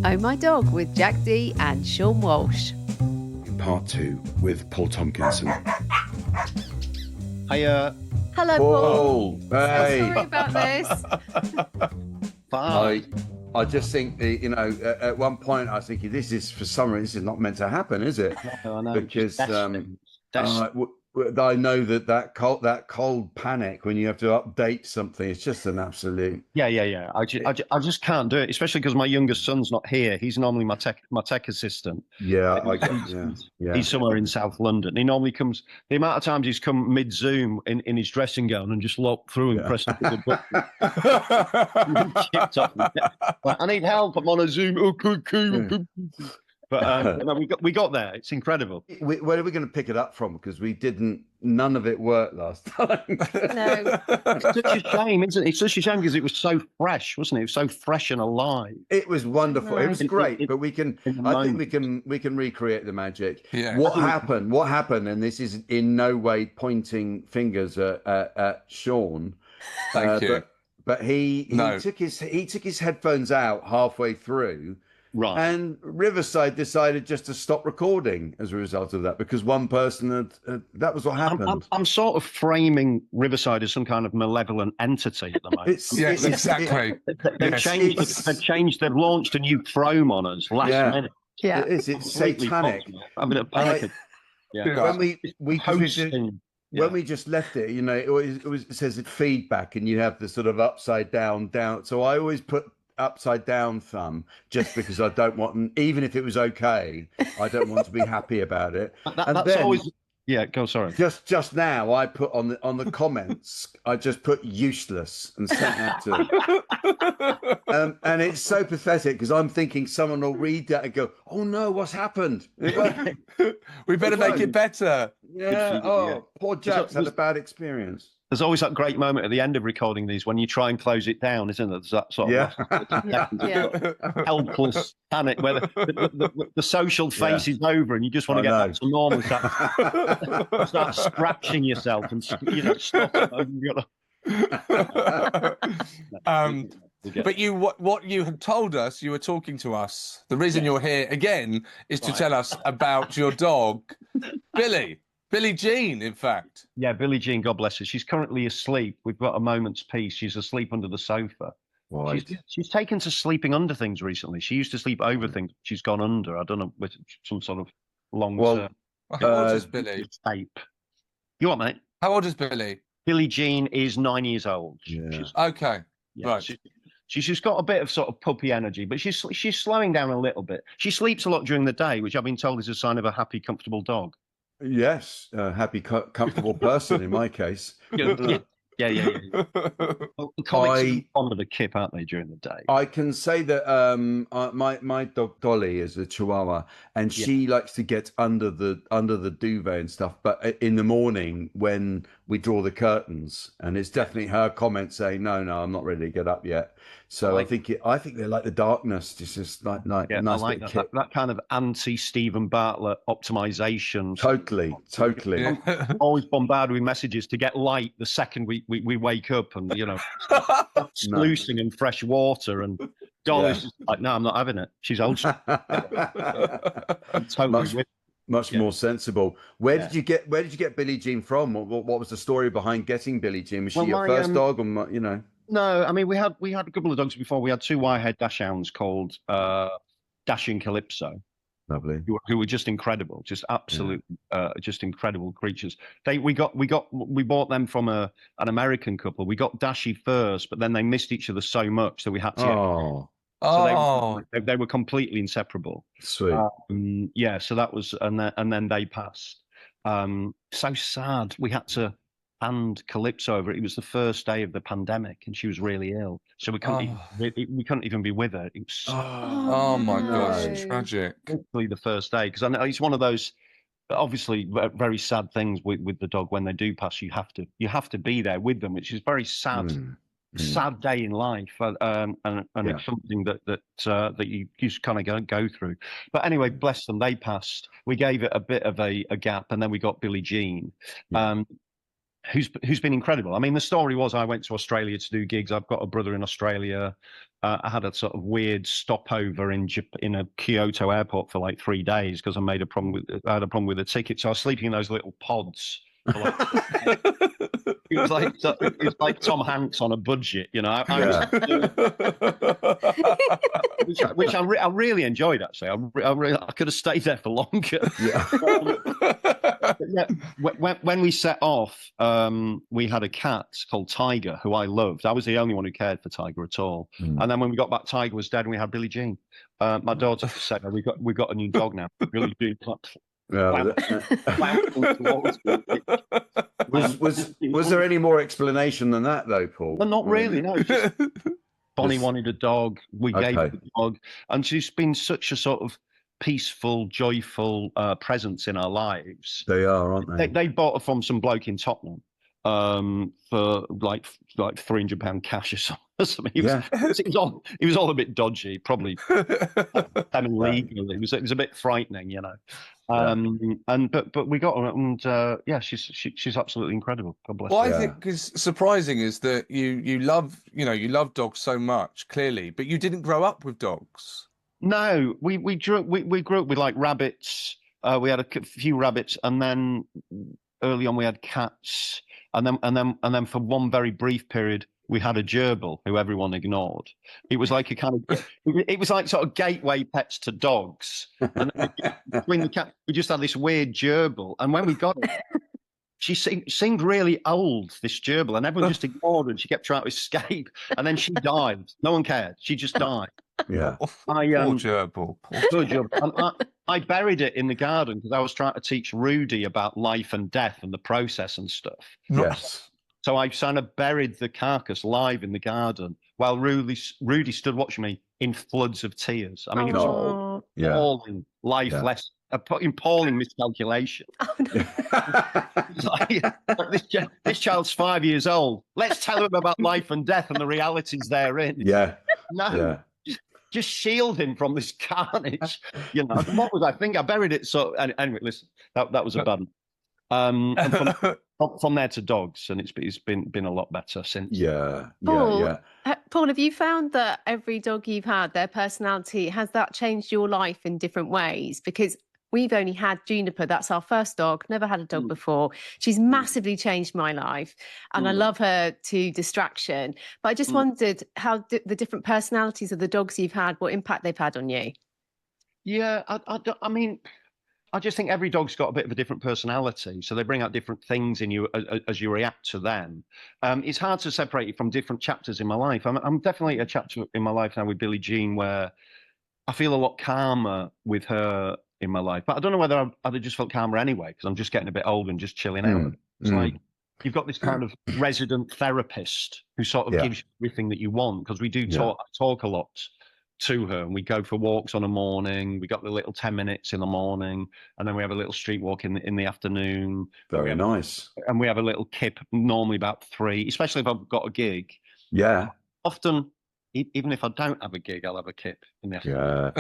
Oh My Dog with Jack D and Seann Walsh. Part 2 with Paul Tonkinson. Hiya. Hello, Paul. Paul. Hey. So sorry about this. I just think, at one point I was thinking, this is for some reason, this is not meant to happen, is it? No, I know. Because Destiny. I know that cold panic when you have to update something, it's just an absolute. Yeah. I just can't do it, especially because my youngest son's not here. He's normally my tech assistant. Yeah, I get. Yeah. He's somewhere in South London. He normally comes. The amount of times he's come mid Zoom in his dressing gown and just locked through and pressed the button. Chipped off. Like, I need help. I'm on a Zoom. Oh, cool. But no, we got there. It's incredible. Where are we going to pick it up from? Because none of it worked last time. No. It's such a shame, isn't it? It's such a shame because it was so fresh, wasn't it? It was so fresh and alive. It was wonderful. It was great, but I think we can recreate the magic. Yeah. What happened? And this is in no way pointing fingers at Seann. Thank you. But he took his headphones out halfway through. Right. And Riverside decided just to stop recording as a result of that, because one person that was what happened. I'm sort of framing Riverside as some kind of malevolent entity at the moment. Exactly. They've launched a new Chrome on us last minute. Yeah. It's satanic. I'm in a panic. When we just left it, it says it feedback, and you have the sort of upside down. So I always put upside down thumb, just because I don't want, even if it was okay, I don't want to be happy about it. Sorry. Just now I put on the comments, I just put useless and sent that to and it's so pathetic because I'm thinking someone will read that and go, oh no, what's happened? We better make it better. Poor Jack's had a bad experience. There's always that great moment at the end of recording these when you try and close it down, isn't there? There's that sort of helpless panic where the social phase is over and you just want to get back to normal. Start scratching yourself and stop. But what you had told us, you were talking to us. The reason you're here again is to tell us about your dog, Billie Jean, in fact. Yeah, Billie Jean, God bless her. She's currently asleep. We've got a moment's peace. She's asleep under the sofa. Right. She's taken to sleeping under things recently. She used to sleep over things. She's gone under. I don't know, with some sort of long-term How old is Billie? tape. You what, mate? How old is Billie? Billie Jean is 9 years old. Yeah. Okay. Right. She's just got a bit of sort of puppy energy, but she's slowing down a little bit. She sleeps a lot during the day, which I've been told is a sign of a happy, comfortable dog. Yes, happy, comfortable person in my case. Yeah. Well, colleagues are fond of a kip, aren't they, during the day? I can say that my dog Dolly is a Chihuahua, and she likes to get under the duvet and stuff. But in the morning when we draw the curtains, and it's definitely her comment saying, "No, I'm not ready to get up yet." So I think they like the darkness. It's just like nice. I like that kind of anti-Stephen Bartlett optimization. Totally. I'm always bombarded with messages to get light the second we wake up, and sluicing and fresh water, and Dolly's just like, no, I'm not having it. She's old. Much more sensible. Where did you get Billie Jean from? What was the story behind getting Billie Jean? Was she your first dog, or No, I mean we had a couple of dogs before. We had two wire-haired dachshunds called Dash and Calypso. Lovely. Who were just incredible, just absolutely, just incredible creatures. We bought them from an American couple. We got Dashy first, but then they missed each other so much that we had to. They were completely inseparable. Sweet. So that was, and then they passed. So sad. We had to hand Calypso over. It was the first day of the pandemic, and she was really ill, so we couldn't even be with her. It was my gosh, tragic. Literally the first day, because I know it's one of those obviously very sad things with the dog. When they do pass, you have to be there with them, which is very sad. Sad day in life, and it's something that you just kind of go through. But anyway, bless them, they passed. We gave it a bit of a gap, and then we got Billie Jean. who's been incredible. I mean, the story was I went to Australia to do gigs. I've got a brother in Australia. I had a sort of weird stopover in a Kyoto airport for like 3 days because I had a problem with the ticket. So I was sleeping in those little pods. It was like Tom Hanks on a budget, you know. Which I really enjoyed, actually. I could have stayed there for longer. Yeah. When we set off, we had a cat called Tiger, who I loved. I was the only one who cared for Tiger at all. And then when we got back, Tiger was dead, and we had Billie Jean. My daughter said, "We got a new dog now." Billie Jean. Was there any more explanation than that, though, Paul? Well, not really. No. Bonnie wanted a gave her the dog, and she's been such a sort of peaceful, joyful presence in our lives. They are, aren't they? They bought her from some bloke in Tottenham for like £300 cash or something. He was all a bit dodgy, probably illegal. It was a bit frightening, you know. But we got her, and she's absolutely incredible. God bless her. Well, I think is surprising is that you love dogs so much, clearly, but you didn't grow up with dogs. No, we grew up with like rabbits. We had a few rabbits, and then early on we had cats, and then for one very brief period we had a gerbil who everyone ignored. It was like it was like sort of gateway pets to dogs. And between the cat, we just had this weird gerbil, and when we got it, she seemed really old, this gerbil, and everyone just ignored her, and she kept trying to escape, and then she died. No one cared. She just died. Yeah. Poor gerbil. Poor gerbil. I buried it in the garden because I was trying to teach Rudy about life and death and the process and stuff. Yes. So I kind of buried the carcass live in the garden while Rudy stood watching me in floods of tears. I mean, it was appalling, lifeless, appalling miscalculation. Oh, no. This child's 5 years old. Let's tell him about life and death and the realities therein. Yeah. No. Yeah. Just shield him from this carnage. You know, what was I think? I buried it. So anyway, listen, that was a bad one. And from there to dogs, and it's been a lot better since. Paul, have you found that every dog you've had, their personality, has that changed your life in different ways? Because we've only had Juniper, that's our first dog, never had a dog before. She's massively changed my life, and I love her to distraction. But I just wondered how the different personalities of the dogs you've had, what impact they've had on you. Yeah, I mean, I just think every dog's got a bit of a different personality, so they bring out different things in you as you react to them. It's hard to separate it from different chapters in my life. I'm definitely a chapter in my life now with Billie Jean where I feel a lot calmer with her in my life. But I don't know whether I'd just felt calmer anyway, because I'm just getting a bit old and just chilling out. It's like you've got this kind of resident therapist who sort of gives you everything that you want, because we do talk a lot to her, and we go for walks on a morning. We got the little 10 minutes in the morning, and then we have a little street walk in the afternoon. Very nice. And we have a little kip, normally about 3, especially if I've got a gig. Yeah. Often, even if I don't have a gig, I'll have a kip in the afternoon.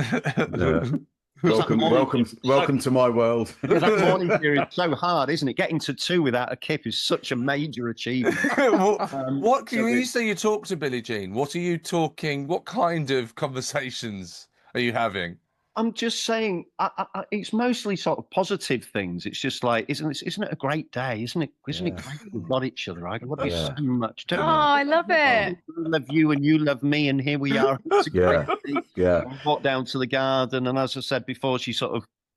Yeah. Welcome to my world. That morning period is so hard, isn't it? Getting to 2 without a kip is such a major achievement. When you say you talk to Billie Jean, what are you talking? What kind of conversations are you having? I'm just saying, it's mostly sort of positive things. It's just like, isn't it a great day? Isn't it great we've got each other? I love you so much. Oh, I love it. I love you and you love me, and here we are. It's a great day. Yeah. I walk down to the garden, and as I said before,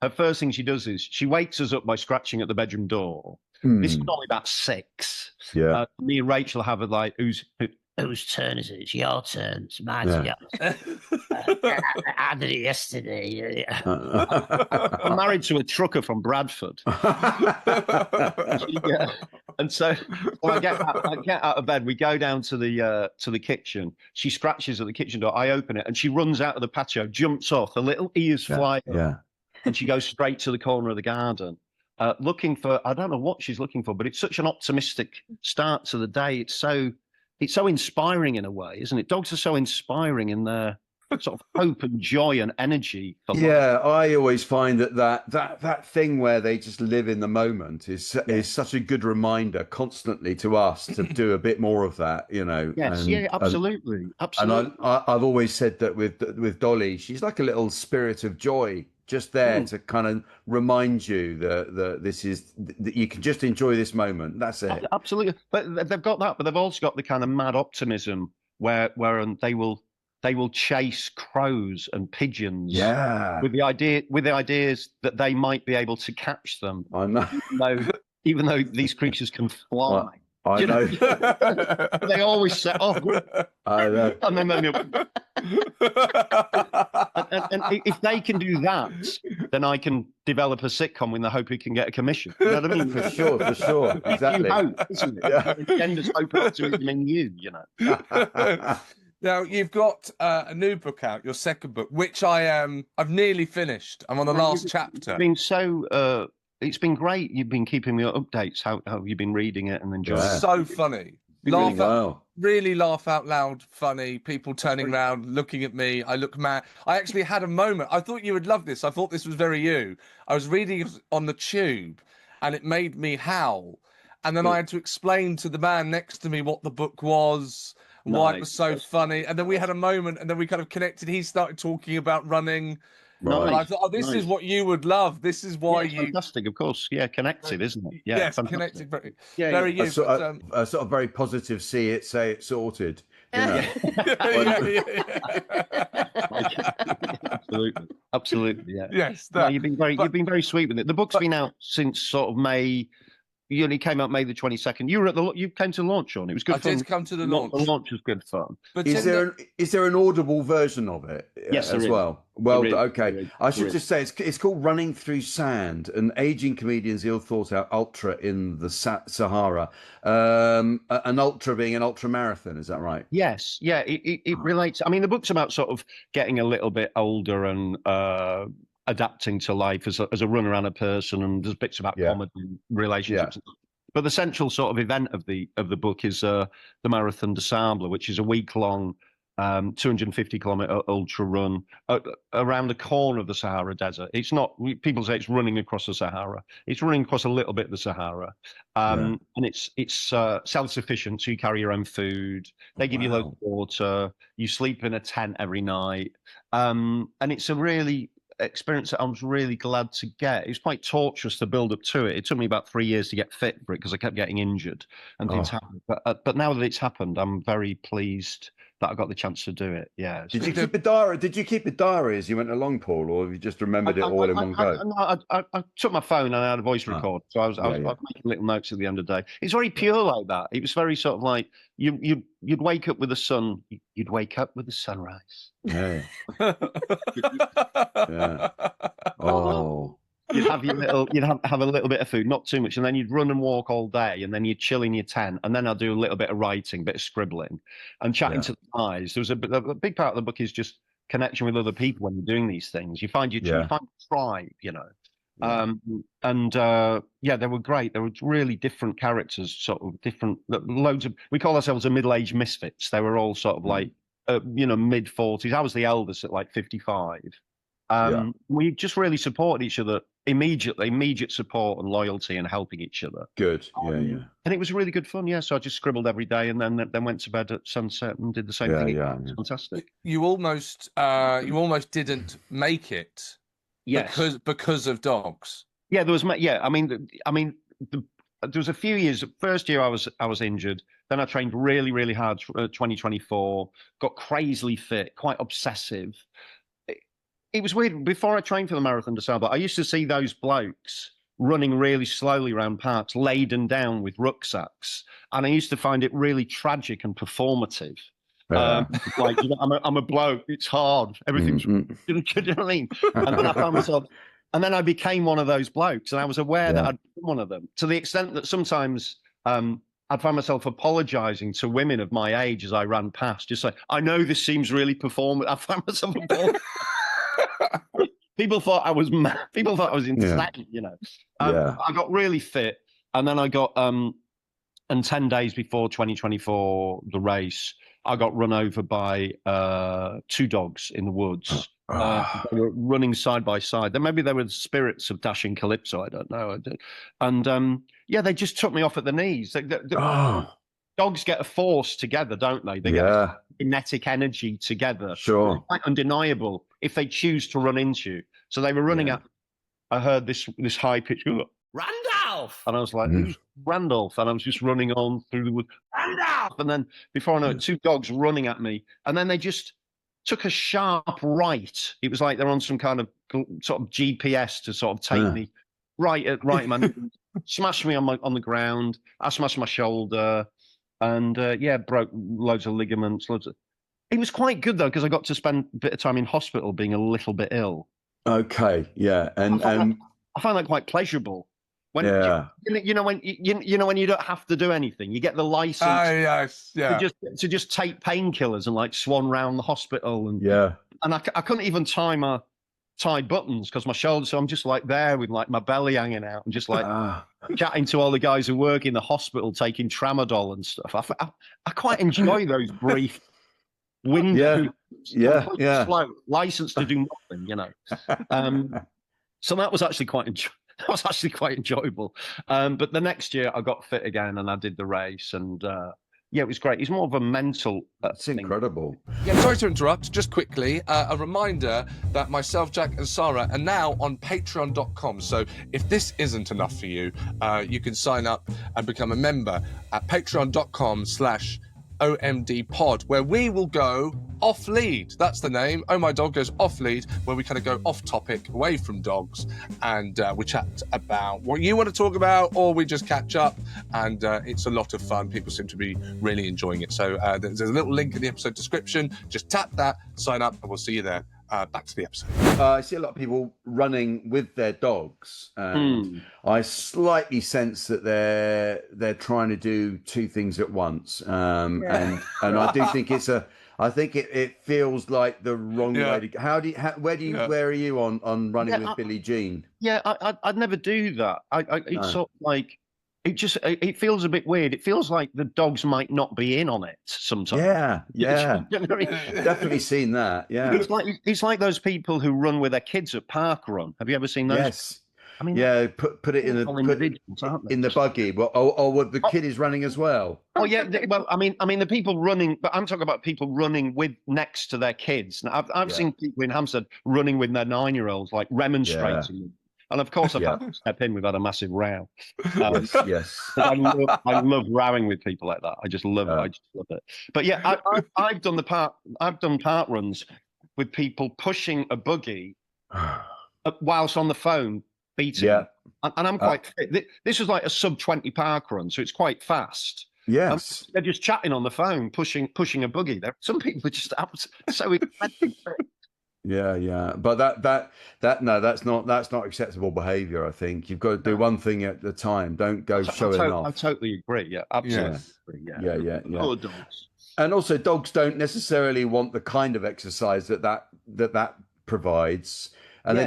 her first thing she does is she wakes us up by scratching at the bedroom door. This is only about 6. Yeah. Me and Rachel have a like, whose turn is it? It's your turn. It's my turn. I did it yesterday. I'm married to a trucker from Bradford. And so when I get out of bed, we go down to the kitchen. She scratches at the kitchen door. I open it, and she runs out of the patio, jumps off, the little ears fly up, and she goes straight to the corner of the garden. Looking for, I don't know what she's looking for, but it's such an optimistic start to the day. It's so inspiring in a way, isn't it? Dogs are so inspiring in their sort of hope and joy and energy. Yeah, I always find that thing where they just live in the moment is such a good reminder constantly to us to do a bit more of that, you know. Yes, absolutely. And I've always said that with Dolly, she's like a little spirit of joy, just there to kind of remind you that that you can just enjoy this moment. That's it. Absolutely. But they've got that, but they've also got the kind of mad optimism where they will chase crows and pigeons with the ideas that they might be able to catch them. I know. Even though these creatures can fly. I know. They always set off. I know. And then and if they can do that, then I can develop a sitcom with the hope we can get a commission. You know what I mean? For sure. Exactly. Hope, isn't it? Yeah. Gender's hope and optimism in you, you know. Now you've got a new book out, your second book, which I've nearly finished. I'm on the last chapter. It's been great. You've been keeping me updates. How have you been reading it and enjoying it? So funny. Really laugh out loud, funny. People turning around, looking at me. I look mad. I actually had a moment. I thought you would love this. I thought this was very you. I was reading it on the tube and it made me howl. And then I had to explain to the man next to me what the book was, why it was so funny. And then we had a moment and then we kind of connected. He started talking about running. Right. I thought, this is what you would love. This is why you. Fantastic, of course. Yeah, connected, isn't it? Yeah, yes, fantastic. connected. Very you. A sort of very positive. See it, say it, sorted. You know? Absolutely. Yeah. Yes. You've been very sweet with it. The book's been out since sort of May. You only came out May the 22nd. You came to the launch, Seann. It was good fun. I did come to the launch. The launch was good fun. But is there an audible version of it? Yes, as there well. Well, there okay. I should just say it's called Running Through Sand, an aging comedian's ill thought out ultra in the Sahara. An ultra being an ultra marathon, is that right? Yes. Yeah. It relates. I mean, the book's about sort of getting a little bit older and adapting to life as a runner and a person, and there's bits about comedy, relationships. But the central sort of event of the book is the Marathon des Sables, which is a week-long 250-kilometer ultra run around the corner of the Sahara Desert. It's not, people say it's running across the Sahara. It's running across a little bit of the Sahara, and it's self-sufficient. So you carry your own food. They give you loads of water. You sleep in a tent every night, and it's a really experience that I was really glad to get. It was quite torturous to build up to it. It took me about 3 years to get fit for it because I kept getting injured and things happened. But now that it's happened, I'm very pleased that I got the chance to do it. Yeah. Did you keep a diary? Did you keep a diary as you went along, Paul, or have you just remembered it all in one go? I took my phone and I had a voice record, so I was making little notes at the end of the day. It's very pure like that. It was very sort of like you'd wake up with the sun. You'd wake up with the sunrise. Yeah. Yeah. Oh. You'd have have a little bit of food, not too much, and then you'd run and walk all day, and then you'd chill in your tent, and then I'd do a little bit of writing, bit of scribbling, and chatting to the guys. There was a big part of the book is just connection with other people when you're doing these things. You find you find a tribe, you know. They were great. There were really different characters, sort of different. Loads of, we call ourselves a middle-aged misfits. They were all sort of like mid-40s. I was the eldest at like 55. We just really supported each other immediate support and loyalty and helping each other. Good. And it was really good fun. Yeah. So I just scribbled every day and then went to bed at sunset and did the same thing. Yeah. It was fantastic. You almost didn't make it. Yes. Because of dogs. Yeah, there was. Yeah, I mean, there was a few years. First year I was injured. Then I trained really, really hard. 2024, got crazily fit, quite obsessive. It was weird. Before I trained for the Marathon des Sables, I used to see those blokes running really slowly around parks, laden down with rucksacks, and I used to find it really tragic and performative. Like, I'm a bloke. It's hard. Everything's. Do you know what I mean? And then I found myself. And then I became one of those blokes, and I was aware that I'd been one of them, to the extent that sometimes I'd find myself apologising to women of my age as I ran past, just like, I know this seems really performative. I found myself People thought I was mad. People thought I was insane, you know. I got really fit, and then I got and 10 days before 2024, the race, I got run over by 2 dogs in the woods. They were running side by side. Then maybe they were the spirits of dashing Calypso. I don't know. And yeah, they just took me off at the knees. Dogs get a force together, don't they? They get a kinetic energy together. Sure. It's quite undeniable if they choose to run into you. So they were running at. I heard this high pitch. Randolph! And I was like, who's Randolph? And I was just running on through the woods. Randolph! And then before I know it, 2 dogs running at me. And then they just took a sharp right. It was like they're on some kind of sort of GPS to sort of take me right in my smashed me on the ground. I smashed my shoulder. And broke loads of ligaments. It was quite good though, because I got to spend a bit of time in hospital being a little bit ill. Okay, yeah, and I find that quite pleasurable. When you know when you don't have to do anything, you get the license. To just take painkillers and like swan round the hospital and I couldn't even tie buttons because my shoulders. So I'm just like there with like my belly hanging out and just like chatting to all the guys who work in the hospital, taking tramadol and stuff. I quite enjoy those brief windows. Slow, license to do nothing, you know. So that was actually quite enjoyable. But the next year I got fit again and I did the race and. Yeah, it was great. It's more of a mental thing. Incredible. Yeah, sorry to interrupt. Just quickly, a reminder that myself, Jack and Sarah are now on patreon.com. So if this isn't enough for you, you can sign up and become a member at patreon.com/OMD pod, where we will go off lead. That's the name. Oh My Dog goes off lead, where we kind of go off topic, away from dogs, and we chat about what you want to talk about, or we just catch up, and it's a lot of fun. People seem to be really enjoying it. So there's a little link in the episode description. Just tap that, sign up, and we'll see you there. Back to the episode. I see a lot of people running with their dogs. I slightly sense that they're trying to do 2 things at once, and I do think I think it feels like the wrong way to go. Where are you on running with Billie Jean? Yeah, I'd never do that. It's sort of like it feels a bit weird. It feels like the dogs might not be in on it sometimes. Yeah. Definitely seen that. Yeah. It's like those people who run with their kids at park run. Have you ever seen those? Yes. I mean, put it in the buggy. Well, or the kid is running as well. Oh yeah. Well, I mean the people running, but I'm talking about people running with next to their kids. Now, I've seen people in Hampstead running with their 9-year-olds, like remonstrating. And of course, I've had to step in. We've had a massive row. Yes. I love rowing with people like that. I just love it. I just love it. But yeah, I've done park runs with people pushing a buggy whilst on the phone beating. Yeah. And I'm quite fit. This was like a sub-20 park run, so it's quite fast. Yes. They're just chatting on the phone, pushing a buggy. Some people are just so expensive. Yeah, but that's not acceptable behaviour. I think you've got to do one thing at a time. Don't go showing off. I totally agree. Yeah, absolutely. Yeah. All the dogs. And also, dogs don't necessarily want the kind of exercise that provides, and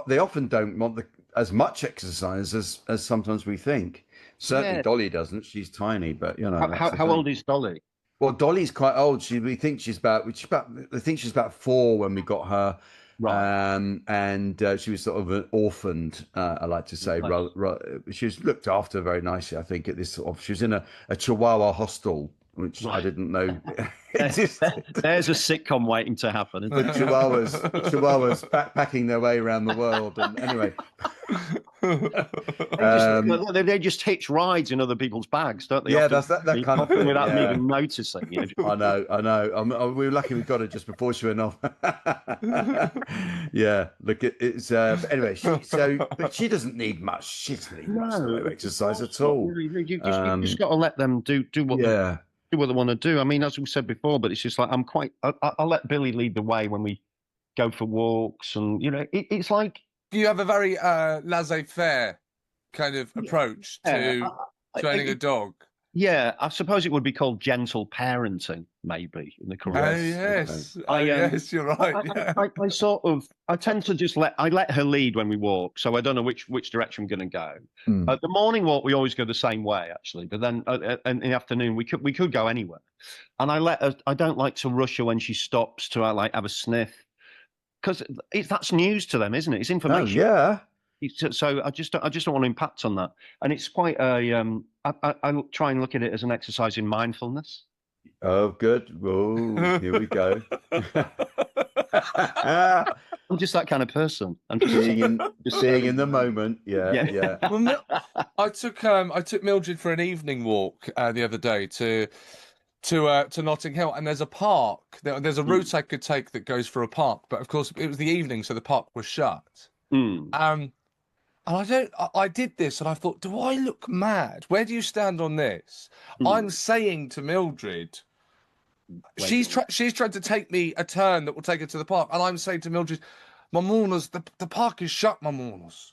they often don't want as much exercise as sometimes we think. Certainly, Dolly doesn't. She's tiny, but you know. How old is Dolly? Well, Dolly's quite old. We think she's about 4 when we got her, right. And she was sort of an orphaned. I like to say, she was looked after very nicely. I think at this she was in a Chihuahua hostel, which I didn't know. There's a sitcom waiting to happen. The Chihuahuas backpacking their way around the world. And anyway, they just hitch rides in other people's bags, don't they? Yeah, that's that kind of thing. Without even noticing. I know. We were lucky we got her just before she went off. Yeah, look, it's anyway. But she doesn't need much. She doesn't need much exercise at all. You just got to let them do what. What they want to do. I mean, as we said before, but it's just like I'll let Billy lead the way when we go for walks, and it's like you have a very laissez-faire kind of approach to training a dog. Yeah, I suppose it would be called gentle parenting, maybe in the correct. Oh yes, yes, you're right. Yeah. I tend to just let her lead when we walk, so I don't know which direction I'm going to go. The morning walk we always go the same way actually, but then in the afternoon we could go anywhere, and I let her. I don't like to rush her when she stops to like have a sniff, because that's news to them, isn't it? It's information. Oh, yeah. So I just don't want to impact on that, and it's quite a. I try and look at it as an exercise in mindfulness. Oh, good. Oh, here we go. I'm just that kind of person. I'm just seeing in the moment. Yeah. Well, I took Mildred for an evening walk the other day to Notting Hill, and there's a park. There's a route I could take that goes for a park, but of course it was the evening, so the park was shut. And I did this and I thought, do I look mad? Where do you stand on this? I'm saying to Mildred, she's trying to take me a turn that will take her to the park. And I'm saying to Mildred, Mamonas, the park is shut, Mamonas.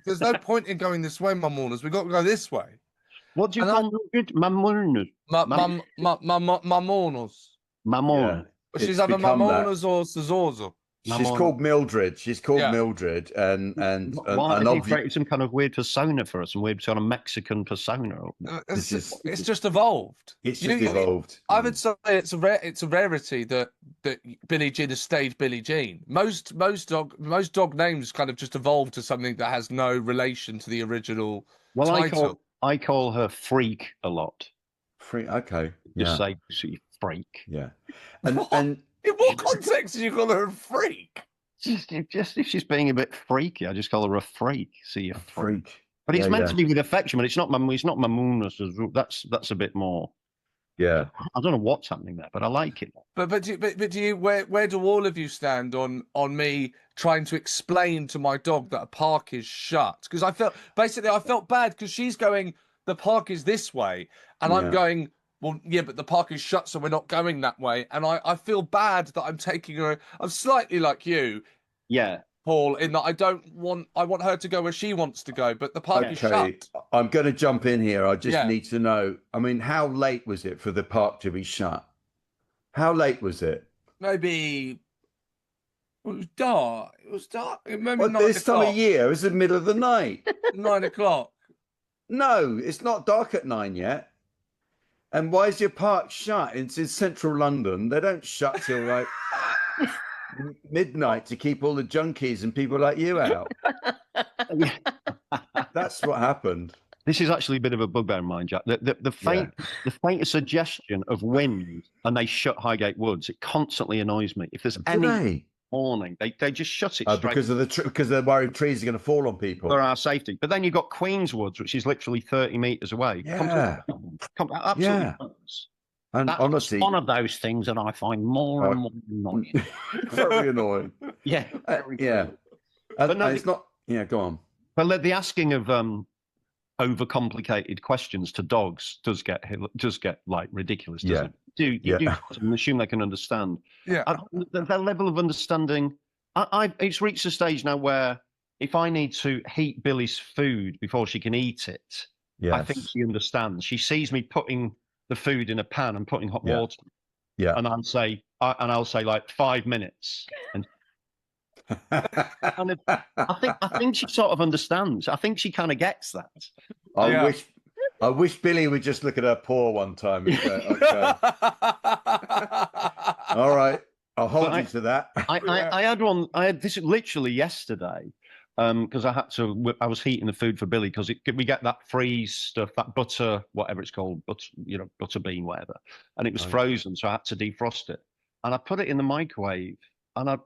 There's no point in going this way, Mamonas. We've got to go this way. What do you call Mildred? Mamonas. Mamonas. Mamon. She's either Mamonas or Sazorzo. She's called Mildred. Mildred, and why have you created some kind of weird persona for us, some weird sort of Mexican persona? It's just evolved. It's just evolved. I would say it's a rarity that Billie Jean has stayed Billie Jean. Most dog names kind of just evolved to something that has no relation to the original title. I call her Freak a lot. Freak. Okay. Just say Freak. Yeah. And in what context do you call her a freak? Just if she's being a bit freaky, I just call her a freak. See, a freak. But it's meant to be with affection, but it's not Mamonas. That's a bit more. Yeah. I don't know what's happening there, but I like it. But do you where do all of you stand on me trying to explain to my dog that a park is shut? Because I felt bad because she's going, the park is this way, and I'm going, well, yeah, but the park is shut, so we're not going that way. And I feel bad that I'm taking her. I'm slightly like you, Paul, in that I want her to go where she wants to go, but the park is shut. I'm going to jump in here. I just need to know. I mean, how late was it for the park to be shut? How late was it? Maybe it was dark. It was dark. Maybe this time of year, it's the middle of the night. 9 o'clock. No, it's not dark at 9 yet. And why is your park shut? It's in central London. They don't shut till like midnight to keep all the junkies and people like you out. That's what happened. This is actually a bit of a bugbear of mine, Jack. The faintest suggestion of wind and they shut Highgate Woods, it constantly annoys me. If there's any warning, they just shut it straight. Because they're worried trees are going to fall on people. For our safety. But then you've got Queen's Woods, which is literally 30 metres away. Yeah. Absolutely. And That's honestly, one of those things that I find more and more annoying. Very annoying. Yeah. But no, it's not. Yeah, go on. But the asking of overcomplicated questions to dogs does get like ridiculous, doesn't it? You do assume they can understand. Yeah. Their level of understanding, it's reached a stage now where if I need to heat Billy's food before she can eat it, I think she understands. She sees me putting the food in a pan and putting hot water. Yeah. And I'll say like 5 minutes. And I think she sort of understands. I think she kind of gets that. I wish Billy would just look at her paw one time and go, okay. All right, I'll hold you to that. I had this literally yesterday because I was heating the food for Billy because we get that freeze stuff, that butter, whatever it's called, butter bean, whatever, and it was frozen, so I had to defrost it, and I put it in the microwave, and I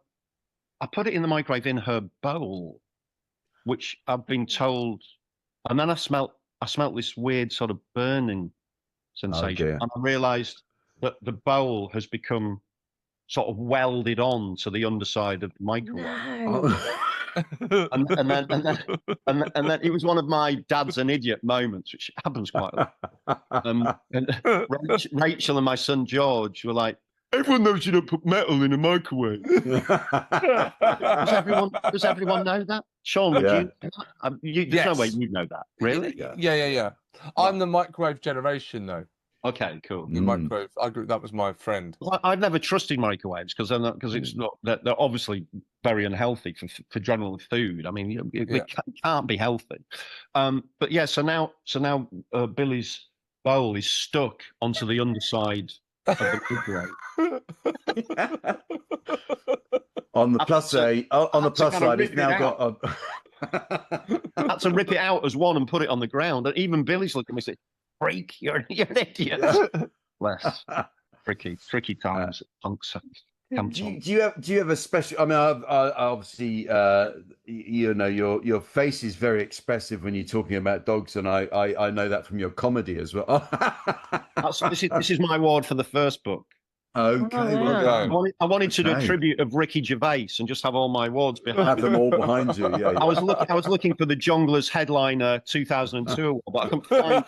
put it in the microwave in her bowl, which I've been told, and then I smelt this weird sort of burning sensation, and I realised that the bowl has become sort of welded on to the underside of the microwave. No. and then it was one of my dad's an idiot moments, which happens quite a lot. And Rachel and my son George were like, Everyone knows you don't put metal in a microwave. Does everyone know that? Sean, would you? There's no way you know that. Really? Yeah. I'm the microwave generation, though. Okay, cool. The microwave. That was my friend. Well, I've never trusted microwaves because it's not. They're obviously very unhealthy for general food. I mean, they can't be healthy. But yeah, so now Billy's bowl is stuck onto the underside of the microwave. On the plus side, it's now got a. I had to rip it out as one and put it on the ground. And even Billy's looking at me and saying, "Freak, you're an idiot." Bless. Tricky times. Punks. Do you have a special? I mean, I obviously, your face is very expressive when you're talking about dogs, and I know that from your comedy as well. This is my award for the first book. Okay, I wanted to do a tribute of Ricky Gervais and just have all my awards behind. Have them all behind you. Yeah. I was looking for the Jongleurs headliner 2002 award, but I couldn't find.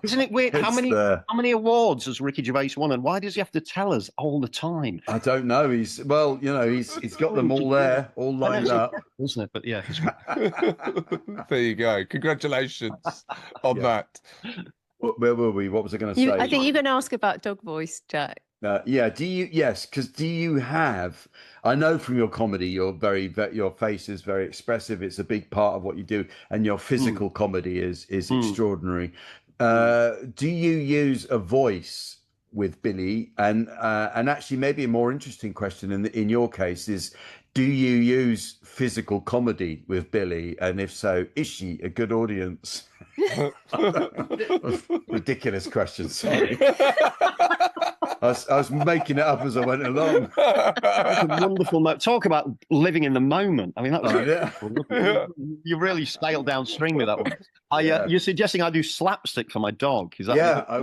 Isn't it weird? How many awards has Ricky Gervais won, and why does he have to tell us all the time? I don't know. He's got them all there, all lined up, isn't it? But yeah, there you go. Congratulations on that. Where were we? What was I going to say? I think you're going to ask about dog voice, Jack. Do you have? I know from your comedy, your face is very expressive. It's a big part of what you do, and your physical comedy is extraordinary. Do you use a voice with Billy? And actually, maybe a more interesting question in your case is, do you use physical comedy with Billy? And if so, is she a good audience? Ridiculous question, sorry. I was making it up as I went along. That's a wonderful note. Talk about living in the moment. I mean, that was you really sailed downstream with that one. You're suggesting I do slapstick for my dog? Is that? Yeah, I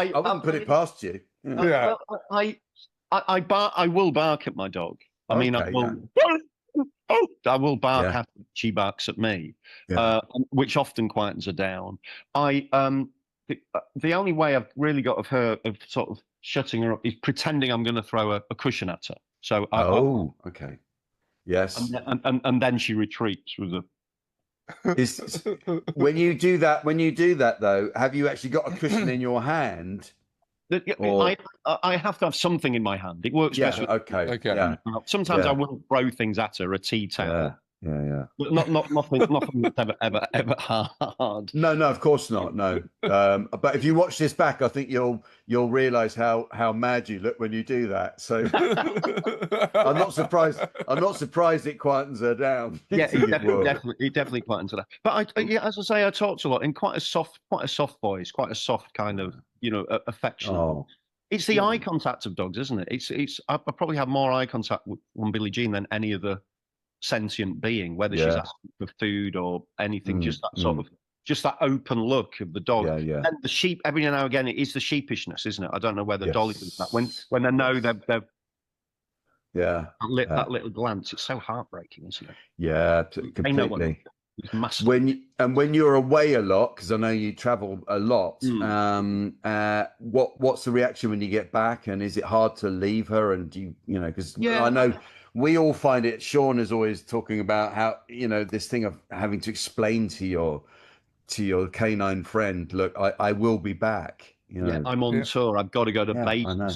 wouldn't put it past you. Yeah. I will bark at my dog. I mean, I will bark after she barks at me, which often quietens her down. The only way I've really got of her of sort of shutting her up is pretending I'm going to throw a cushion at her. So okay, yes, and then she retreats with a. When you do that though, have you actually got a cushion in your hand? I have to have something in my hand. It works best. Okay. Yeah. Sometimes I will throw things at her, a tea towel. Yeah. But nothing that's ever hard. No, of course not. No. But if you watch this back, I think you'll realise how mad you look when you do that. So I'm not surprised it quietens her down. Yeah, it definitely quietens her down. But as I say, I talked a lot in quite a soft voice, quite a soft kind of affectionate. Oh. It's the eye contact of dogs, isn't it? It's I probably have more eye contact on Billie Jean than any other sentient being, whether she's asking for food or anything. Just that sort of, just that open look of the dog. And the sheep, every now and again, it is the sheepishness, isn't it? I don't know whether Dolly does that when they know they've that little glance. It's so heartbreaking, isn't it? Yeah, completely. When you're away a lot, because I know you travel a lot, what's the reaction when you get back, and is it hard to leave her? And do you know, because I know we all find it. Seann is always talking about how, this thing of having to explain to your canine friend, look, I will be back. I'm on tour. I've got to go to base. I know.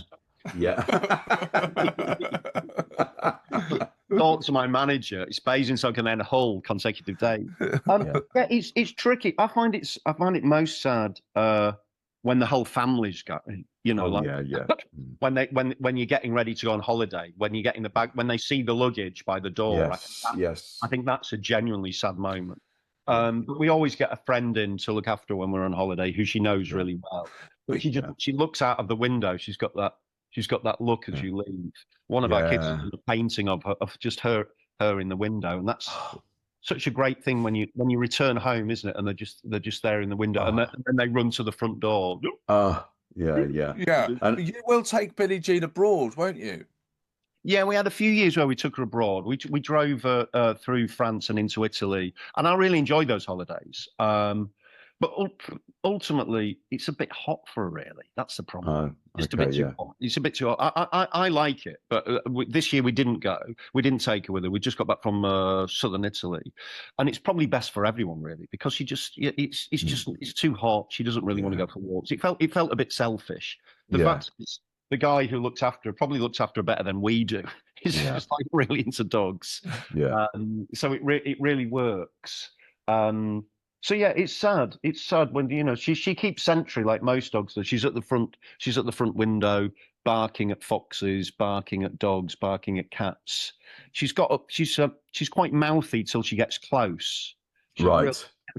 Yeah. Talk to my manager. It's Basingstoke and then Hull consecutive days. It's tricky. I find it most sad when the whole family's going. When you're getting ready to go on holiday, when you're getting the bag, when they see the luggage by the door. I think that's a genuinely sad moment. But we always get a friend in to look after her when we're on holiday, who she knows really well. But she looks out of the window. She's got that look as you leave. One of our kids has a painting of just her in the window, and that's such a great thing when you return home, isn't it? And they're just there in the window, and then they run to the front door. Yeah. And you will take Billie Jean abroad, won't you? Yeah, we had a few years where we took her abroad. We drove through France and into Italy, and I really enjoyed those holidays. But ultimately, it's a bit hot for her, really. That's the problem. Just a bit too hot. It's a bit too hot. I like it, but this year we didn't go. We didn't take her with her. We just got back from southern Italy, and it's probably best for everyone, really, because it's too hot. She doesn't really want to go for walks. It felt a bit selfish. The fact is, the guy who looks after her probably looks after her better than we do. He's just like really into dogs. Yeah. So it really works. So yeah, it's sad. It's sad when she keeps sentry like most dogs do. She's at the front window, barking at foxes, barking at dogs, barking at cats. She's quite mouthy till she gets close.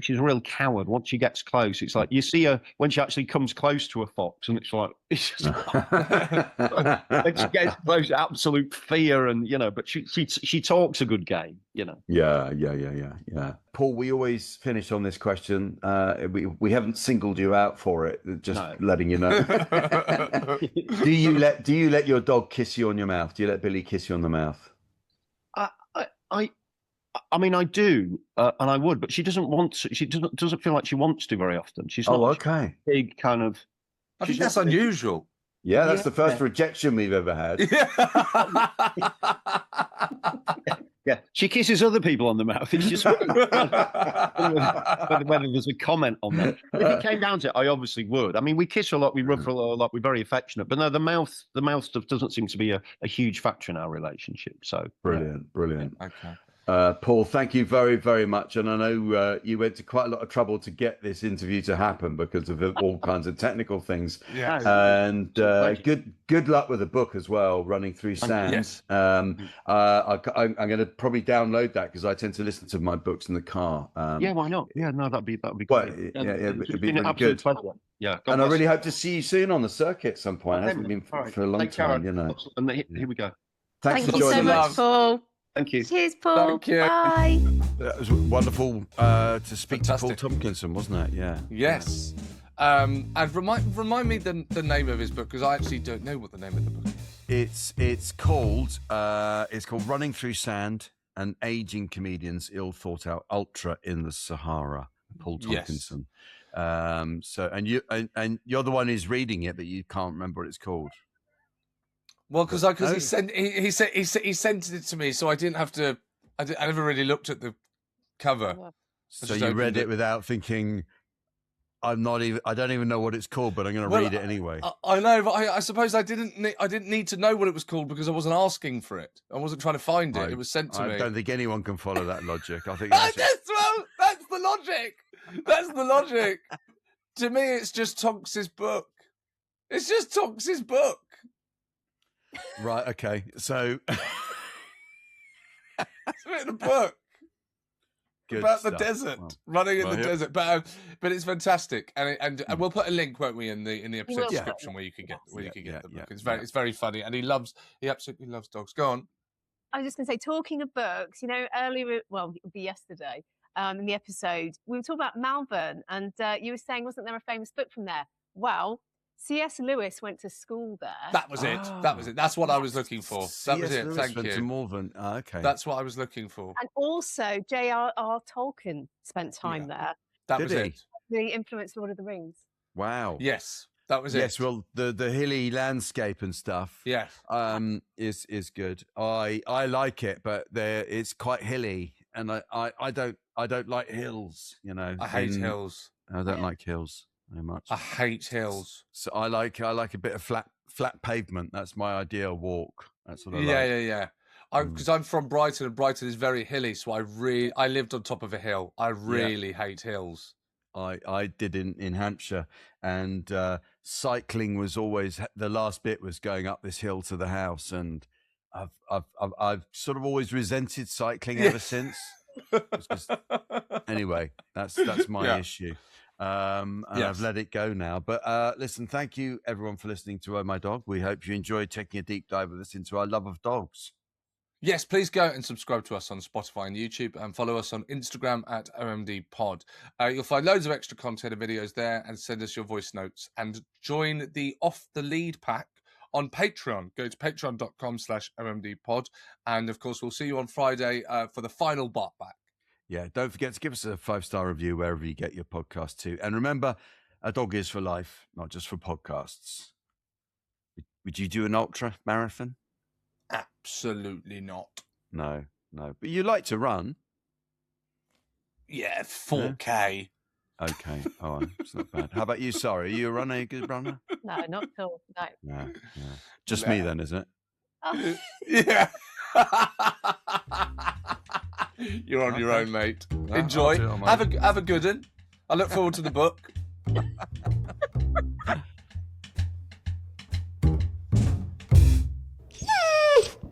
She's a real coward. Once she gets close, it's like you see her when she actually comes close to a fox, and it's just when she gets close, absolute fear, and but she talks a good game, Yeah. Paul, we always finish on this question. We haven't singled you out for it, just letting you know. Do you let your dog kiss you on your mouth? Do you let Billie kiss you on the mouth? I mean, I do, and I would, but she doesn't want to. She doesn't feel like she wants to very often. She's not big kind of. I think that's unusual. Yeah, that's the first rejection we've ever had. Yeah, she kisses other people on the mouth. It's just whether there's a comment on that. If it came down to it, I obviously would. I mean, we kiss a lot, we rub her a lot, we're very affectionate. But no, the mouth stuff doesn't seem to be a huge factor in our relationship. So brilliant. Okay. Paul, thank you very, very much. And I know you went to quite a lot of trouble to get this interview to happen because of all kinds of technical things. Yeah. And good luck with the book as well, Running Through Sand. Yes. I'm going to probably download that because I tend to listen to my books in the car. Yeah, why not? Yeah, no, that'd be well, great. it'd be really good. Pleasure. Yeah, and I really hope to see you soon on the circuit at some point. It hasn't been for a long time, And here we go. Thanks for Thank you so joining much, us. Paul. Thank you. Cheers, Paul. Thank you. Bye. It was wonderful to speak Fantastic. to Paul Tonkinson, wasn't it? Yeah. Yes. And remind me the name of his book, because I actually don't know what the name of the book is. It's called Running Through Sand: An Aging Comedian's Ill Thought Out Ultra in the Sahara. Paul Tonkinson. Yes. So and you're the one who's reading it, but you can't remember what it's called. Well, because he sent it to me, so I didn't have to. I never really looked at the cover. So you read it without thinking. I don't even know what it's called, but I'm going to read it anyway. I know, but I suppose I didn't need to know what it was called because I wasn't asking for it. I wasn't trying to find it. It was sent to me. I don't think anyone can follow that logic. I think that's the logic. That's the logic. To me, it's just Tonks's book. It's just Tonks's book. Right. Okay. So it's written a book. About stuff. The desert, running in the desert, but it's fantastic, and we'll put a link, won't we, in the episode description where you can get the book. It's very funny, and he absolutely loves dogs. Go on. I was just going to say, talking of books, earlier, well, it would be yesterday, in the episode, we were talking about Malvern, and you were saying, wasn't there a famous book from there? Well, C.S. Lewis went to school there. That was it. That's what I was looking for. That was it. Thank you. To Malvern. Okay. That's what I was looking for. And also, J.R.R. Tolkien spent time there. That was it. The influenced Lord of the Rings. Wow. Yes, that was it. Yes, well, the hilly landscape and stuff. Yes. Is good. I like it, but it's quite hilly, and I don't like hills. I hate hills. I don't like hills very much. I hate hills. So I like a bit of flat pavement. That's my ideal walk. That's what I like. Yeah. Because I'm from Brighton, and Brighton is very hilly, so I lived on top of a hill. I really hate hills. I did in Hampshire, and cycling was always the last bit was going up this hill to the house, and I've sort of always resented cycling ever since. Anyway, that's my issue. And I've let it go now. But listen, thank you everyone for listening to Oh My Dog. We hope you enjoyed taking a deep dive with us into our love of dogs. Yes, please go and subscribe to us on Spotify and YouTube, and follow us on Instagram at OMDpod. You'll find loads of extra content and videos there, and send us your voice notes, and join the Off the Lead pack on Patreon. Go to patreon.com/OMDpod. And of course, we'll see you on Friday for the final Bark Back. Yeah, don't forget to give us a 5-star review wherever you get your podcast too. And remember, a dog is for life, not just for podcasts. Would you do an ultra marathon? Absolutely not. No. But you like to run. Yeah, 4K. Okay, all right, it's not bad. How about you? Sorry, are you a runner? Are you a good runner? No, not at all. No. Yeah. Just me then, isn't it? Oh. Yeah. You're on your own, mate. No, Enjoy. I'll do it on my Have a good one. I look forward to the book.